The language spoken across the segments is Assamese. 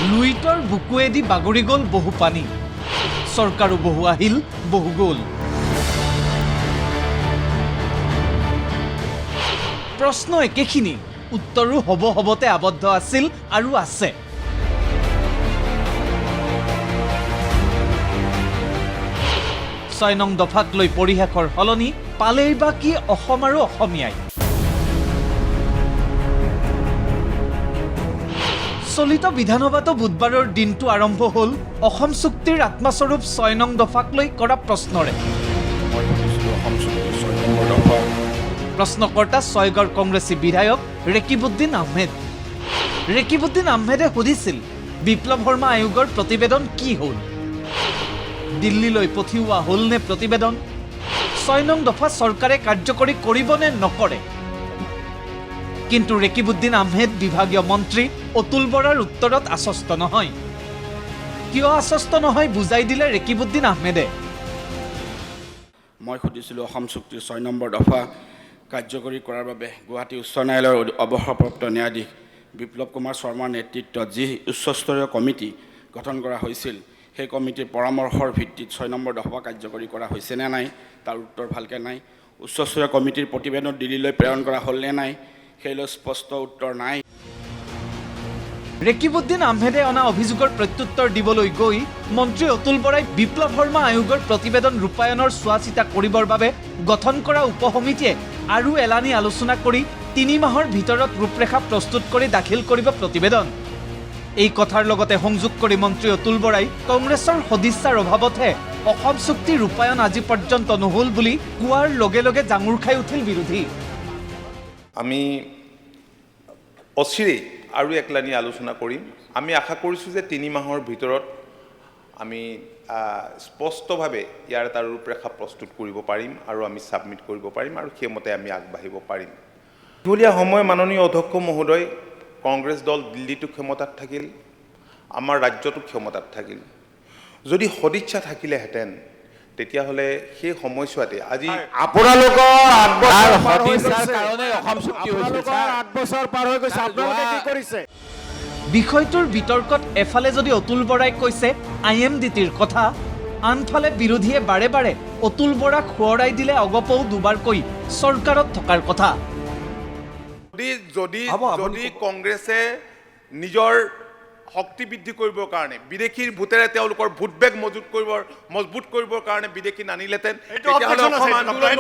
লুইটৰ বুকুৱেদি বাগৰি গ'ল বহু পানী, চৰকাৰো বহু আহিল বহু গ'ল। প্ৰশ্ন একেখিনি, উত্তৰো হবতে আবদ্ধ আছিল আৰু আছে। 6 নং দফাক লৈ পৰিহাসৰ সলনি পালেই বা কি অসম আৰু অসমীয়াই? চলিত বিধানসভাতো বুধবাৰৰ দিনটো আৰম্ভ হ'ল অসম চুক্তিৰ আত্মস্বৰূপ 6 নং দফাক লৈ কৰা প্ৰশ্নৰে। প্ৰশ্নকৰ্তা ছয়গড় কংগ্ৰেছী বিধায়ক ৰেকিবুদ্দিন আহমেদ। ৰেকিবুদ্দিন আহমেদে সুধিছিল, বিপ্লৱ শৰ্মা আয়োগৰ প্ৰতিবেদন কি হ'ল? দিল্লীলৈ পঠিওৱা হ'ল নে প্ৰতিবেদন? 6 নং দফা চৰকাৰে কাৰ্যকৰী কৰিব নে নকৰে? কিন্তু ৰেকিবুদ্দিন আহমেদ বিভাগীয় মন্ত্ৰী অতুল বৰাৰ উত্তৰত আশ্বস্ত নহয়। কিয় আশ্বস্ত নহয় বুজাই দিলে ৰেকিবুদ্দিন আহমেদে। মই সুধিছিলোঁ অসম চুক্তিৰ 6 নম্বৰ দফা কাৰ্যকৰী কৰাৰ বাবে গুৱাহাটী উচ্চ ন্যায়ালয়ৰ অৱসৰপ্ৰাপ্ত ন্যায়াধীশ বিপ্লৱ কুমাৰ শৰ্মাৰ নেতৃত্বত যি উচ্চস্তৰীয় কমিটি গঠন কৰা হৈছিল, সেই কমিটিৰ পৰামৰ্শৰ ভিত্তিত 6 নম্বৰ দফা কাৰ্যকৰী কৰা হৈছে নে নাই তাৰ উত্তৰ ভালকৈ নাই। উচ্চস্তৰীয় কমিটিৰ প্ৰতিবেদন দিল্লীলৈ প্ৰেৰণ কৰা হ'ল নে নাই সেইলৈ স্পষ্ট উত্তৰ নাই। ৰেকিবুদ্দিন আহমেদে অনা অভিযোগৰ প্ৰত্যুত্তৰ দিবলৈ গৈ মন্ত্ৰী অতুল বৰাই বিপ্লৱ শৰ্মা আয়োগৰ প্ৰতিবেদন ৰূপায়ণৰ চোৱা চিতা কৰিবৰ বাবে গঠন কৰা উপসমিতিয়ে আৰু এলানি আলোচনা কৰি 3 মাহৰ ভিতৰত ৰূপৰেখা প্ৰস্তুত কৰি দাখিল কৰিব প্ৰতিবেদন। এই কথাৰ লগতে সংযোগ কৰি মন্ত্ৰী অতুল বৰাই কংগ্ৰেছৰ সদিচ্ছাৰ অভাৱতহে অসম চুক্তি ৰূপায়ণ আজি পৰ্যন্ত নহ'ল বুলি কোৱাৰ লগে লগে জাঙুৰ খাই উঠিল বিৰোধী। আমি অচিৰেই আৰু একলানি আলোচনা কৰিম। আমি আশা কৰিছোঁ যে 3 মাহৰ ভিতৰত আমি স্পষ্টভাৱে ইয়াৰ এটা ৰূপৰেখা প্ৰস্তুত কৰিব পাৰিম আৰু আমি ছাবমিট কৰিব পাৰিম আৰু সেইমতে আমি আগবাঢ়িব পাৰিম। দীঘলীয়া সময় মাননীয় অধ্যক্ষ মহোদয়, কংগ্ৰেছ দল দিল্লীতো ক্ষমতাত থাকিল, আমাৰ ৰাজ্যতো ক্ষমতাত থাকিল। যদি সদিচ্ছা থাকিলেহেঁতেন তেতিয়াহ'লে সেই সময়ছোৱাতে আজি আপোনালোকৰ 8 বছৰ সদিচ্ছাৰ কাৰণে অসম চুক্তি হৈছিল। 8 বছৰ পাৰ হৈ গৈছে, আপোনালোকে কি কৰিছে? বিষয়টোৰ বিতৰ্কত এফালে যদি অতুল বৰাই কৈছে IMDTৰ কথা, আনফালে বিৰোধীয়ে বাৰে বাৰে অতুল বৰাক সোঁৱৰাই দিলে অগপও দুবাৰকৈ চৰকাৰত থকাৰ কথা। যদি কংগ্ৰেছে নিজৰ শক্তি বৃদ্ধি কৰিবৰ কাৰণে বিদেশীৰ ভোটেৰে তেওঁলোকৰ ভোট বেগ মজবুত কৰিবৰ কাৰণে বিদেশী নানিলেহেঁতেন, তেতিয়াহ'লে অসম আন্দোলন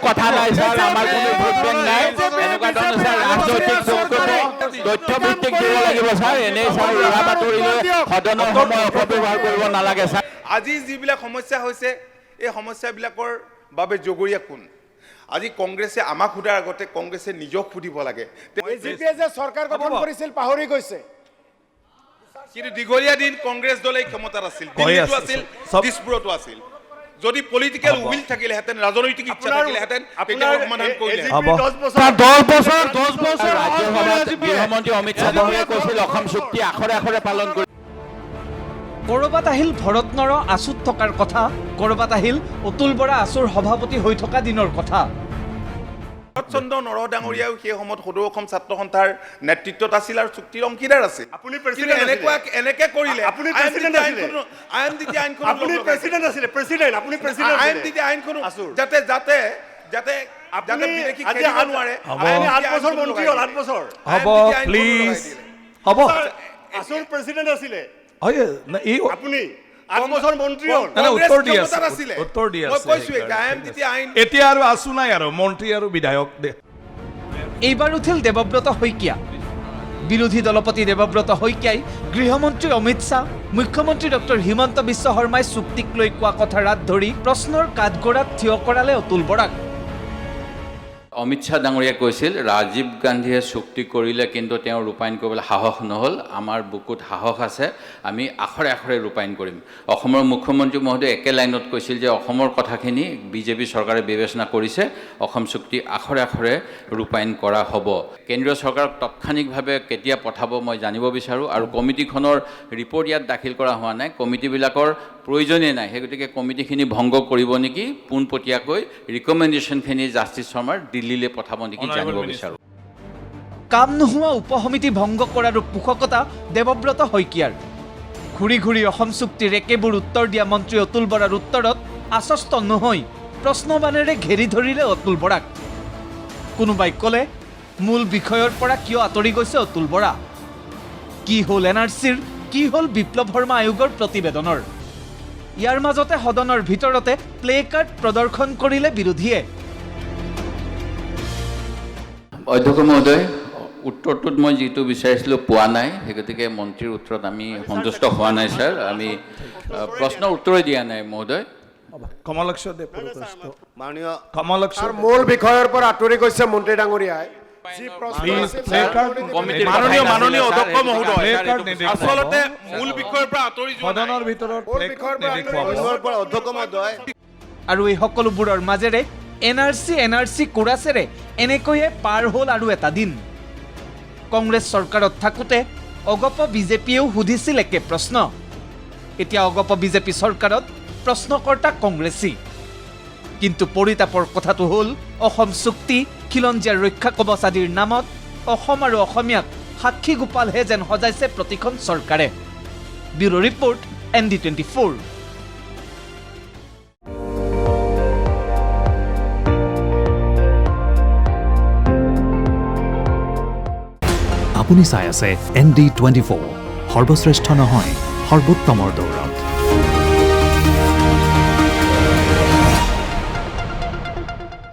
কথা নাই ছাৰ, আমাৰ কোনো ভোট বেংক নাই। এনেকুৱা ধৰণৰ ছাৰ ৰাজনৈতিক তথ্যভিত্তিক দিব লাগিব ছাৰ। এনেই ছাৰ উৰা বাতৰি লৈ সদনৰ সময় অপব্যৱহাৰ কৰিব নালাগে ছাৰ। আজি যিবিলাক সমস্যা হৈছে, এই সমস্যাবিলাকৰ বাবে জগৰীয়া কোন? আজি কংগ্ৰেছে আমাক সোধাৰ আগতে কংগ্ৰেছে নিজক সুধিব লাগে। যে চৰকাৰ গঠন কৰিছিল পাহৰি গৈছে। কিন্তু দীঘলীয়া দিন কংগ্ৰেছ দলে ক্ষমতাত আছিল, দিল্লীতো আছিল, দিছপুৰতো আছিল। যদি পলিটিকেল উইল থাকিলেহেঁতেন, ৰাজনৈতিক ইচ্ছা থাকিলেহেঁতেন, তেতিয়া সমাধান কৰিলেহেঁতেন। 10 বছৰ ৰাজ্যসভাত গৃহমন্ত্ৰী অমিত শ্বাহে কৈছিল অসম চুক্তি আখৰে আখৰে পালন কৰি। ক'ৰবাত আহিল ভৰত নৰ আছুত থকাৰ কথা, ক'ৰবাত আহিল অতুল বৰা আছুৰ সভাপতি হৈ থকা দিনৰ কথা। চন্দ্ৰ নৰহ ডাঙৰীয়াও সেই সময়ত সদৌ অসম ছাত্ৰ সন্থাৰ নেতৃত্বত আছিল আৰু চুক্তিৰ অংশীদাৰ আছিল। এনেকে কৰিলে এতিয়া আৰু আছো নাই আৰু মন্ত্ৰী আৰু বিধায়ক। এইবাৰ উঠিল দেৱব্ৰত শইকীয়া। বিৰোধী দলপতি দেৱব্ৰত শইকীয়াই গৃহমন্ত্ৰী অমিত শ্বাহ, মুখ্যমন্ত্ৰী ডক্টৰ হিমন্ত বিশ্ব শৰ্মাই চুক্তিক লৈ কোৱা কথা ৰাত ধৰি প্ৰশ্নৰ কাঠগড়াত থিয় কৰালে অতুল বৰাক। অমিত শ্বাহ ডাঙৰীয়াই কৈছিল ৰাজীৱ গান্ধীয়ে চুক্তি কৰিলে কিন্তু তেওঁ ৰূপায়ণ কৰিবলৈ সাহস নহ'ল। আমাৰ বুকুত সাহস আছে, আমি আখৰে আখৰে ৰূপায়ণ কৰিম। অসমৰ মুখ্যমন্ত্ৰী মহোদয়ে একে লাইনত কৈছিল যে অসমৰ কথাখিনি বিজেপি চৰকাৰে বিবেচনা কৰিছে, অসম চুক্তি আখৰে আখৰে ৰূপায়ণ কৰা হ'ব। কেন্দ্ৰীয় চৰকাৰক তাৎক্ষণিকভাৱে কেতিয়া পঠাব মই জানিব বিচাৰোঁ। আৰু কমিটিখনৰ ৰিপৰ্ট ইয়াত দাখিল কৰা হোৱা নাই, কমিটিবিলাকৰ প্ৰয়োজনেই নাই। সেই গতিকে কমিটিখিনি ভংগ কৰিব নেকি, পোনপটীয়াকৈ ৰিকমেণ্ডেশ্যনখিনি জাষ্টিছ শৰ্মাৰ দিল্লীলৈ পঠাব নেকি জানিব বিচাৰোঁ। কাম নোহোৱা উপসমিতি ভংগ কৰাৰো পোষকতা দেৱব্ৰত শইকীয়াৰ। ঘূৰি ঘূৰি অসম চুক্তিৰ একেবোৰ উত্তৰ দিয়া মন্ত্ৰী অতুল বৰাৰ উত্তৰত আশ্বস্ত নহৈ প্ৰশ্নবাণেৰে ঘেৰি ধৰিলে অতুল বৰাক। কোনোবাই ক'লে মূল বিষয়ৰ পৰা কিয় আঁতৰি গৈছে অতুল বৰা? কি হ'ল NRCৰ, কি হ'ল বিপ্লৱ শৰ্মা আয়োগৰ প্ৰতিবেদনৰ? ইয়াৰ মাজতে সদনৰ ভিতৰতে প্লে কাৰ্ড প্ৰদৰ্শন কৰিলে বিৰোধীয়ে। অধ্যক্ষ মহোদয়, উত্তৰটোত মই যিটো বিচাৰিছিলোঁ পোৱা নাই, সেই গতিকে মন্ত্ৰীৰ উত্তৰত আমি সন্তুষ্ট হোৱা নাই ছাৰ। আমি প্ৰশ্নৰ উত্তৰে দিয়া নাই মহোদয়। কমলক্ষ দেৱ মাননীয় কমলক্ষ ছাৰ, মূল বিষয়ৰ পৰা আঁতৰি গৈছে মন্ত্ৰী ডাঙৰীয়াই। যি প্ৰশ্ন আছিল, মাননীয় অধ্যক্ষ মহোদয়, প্লে কাৰ্ড নেদেখুৱাব। আচলতে মূল বিষয়ৰ পৰা আঁতৰি যোৱা নাই। সদনৰ ভিতৰত মূল প্লে বিষয়ৰ কাৰ্ড পৰা আঁতৰি নেদেখুৱাব। গৈছে পৰা অধ্যক্ষ মহোদয়। আৰু এই সকলোবোৰৰ মাজেৰে NRC কোৰাছেৰে এনেকৈয়ে পাৰ হ'ল আৰু এটা দিন। কংগ্ৰেছ চৰকাৰত থাকোঁতে অগপ বিজেপিয়েও সুধিছিল একে প্ৰশ্ন। এতিয়া অগপ বিজেপি চৰকাৰত প্ৰশ্নকৰ্তা কংগ্ৰেছী। কিন্তু পৰিতাপৰ কথাটো হ'ল অসম চুক্তি, খিলঞ্জীয়াৰ ৰক্ষা কবচ আদিৰ নামত অসম আৰু অসমীয়াক সাক্ষী গোপালহে যেন সজাইছে প্ৰতিখন চৰকাৰে। Bureau report ND24। আপুনি চাই আছে ND24, সৰ্বশ্ৰেষ্ঠ নহয় সৰ্বোত্তমৰ দৌৰ।